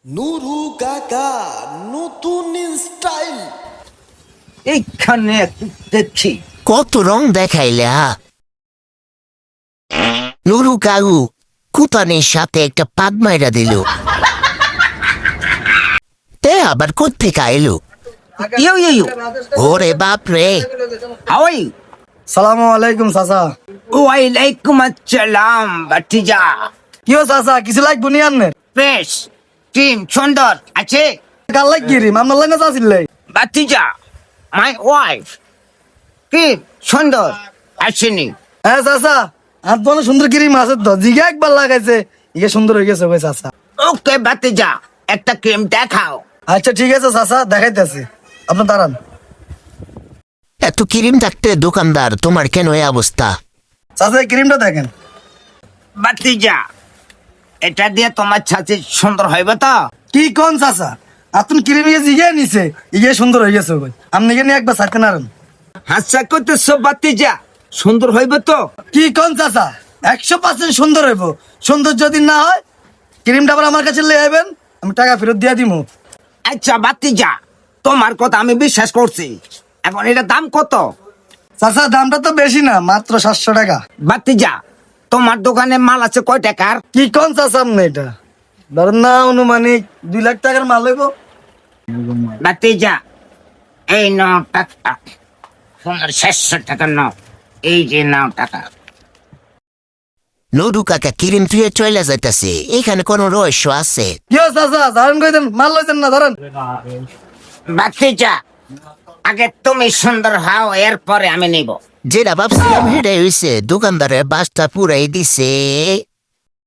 নুরু কাকা নতুন স্টাইল। এইখানে দেখছি কত রং দেখাইলে নুরু কাকু কুতানের সাথে একটা পাদ মাইরা দিল। তে আবার কোত্থেকে এলো? ইউ ওরে বাপ রে! How are you? সালামু আলাইকুম চাচা। ওয়ালাইকুম আসসালাম ভাতিজা। কি ও চাচা, কিছু লাগবো নি আননের? বেশ টিম সুন্দর আছে কাল লাগি রে মামলা লাইনা চাচ্ছিলে। ভাতিজা। মাই ওয়াইফ কি সুন্দর আসেনি। হ্যাঁ চাচা, হাত বনে সুন্দর ক্রিম আছে তো, জিগে একবার লাগাইছে ইয়ে সুন্দর হয়ে গেছে ওই চাচা। ওকে ভাতিজা, একটা ক্রিম দেখাও। আচ্ছা ঠিক আছে চাচা, দেখাইতেছি, আপনি দাঁড়ান। এত ক্রিম থাকতে দোকানদার তোমার কেন এই অবস্থা? চাচা এই ক্রিমটা দেখেন। ভাতিজা, এটা দিয়ে তোমার ছাতি সুন্দর হইবে তো? কি কোন চাচা, আপনি ক্রিম ইয়ে জিগে নিছে ইয়ে সুন্দর হয়ে গেছে ওই, আপনি এখানে একবার সাথে নাড়েন। হাসা করতেছো ভাতিজা, সুন্দর হইবে তো? কি কোন চাচা, 100% সুন্দর হইব। সুন্দর যদি না হয় ক্রিমটা আবার আমার কাছে লিয়ে আইবেন, আমি টাকা ফেরত দিয়ে দিব। আচ্ছা ভাতিজা, তোমার কথা আমি বিশ্বাস করছি। এখন এটা দাম কত? চাচা দামটা তো বেশি না, মাত্র 700 টাকা। ভাতিজা, তোমার দোকানে মাল আছে কয় টাকার? কি কোন চাচা আপনি, এটা ধরেন না অনুমানিক 2 লাখ টাকার মাল হইব। ভাতিজা, এই নাও টাকা, তোমার 600 টাকা নাও, এই যে নাও টাকা। নুরু কাকা ক্রিম তুই চলে যাইতেছে, এখানে কোনো রহস্য আছে? কি ও চাচা, ধরেন কইতেন মাল লইতেন না, ধরেন। ভাতিজা, আগে তুমি সুন্দর হও, এরপরে আমি নিব। যেটা ভাবছিলাম সেটাই হয়েছে, দোকানদারের বাসটা পুরাই দিছে।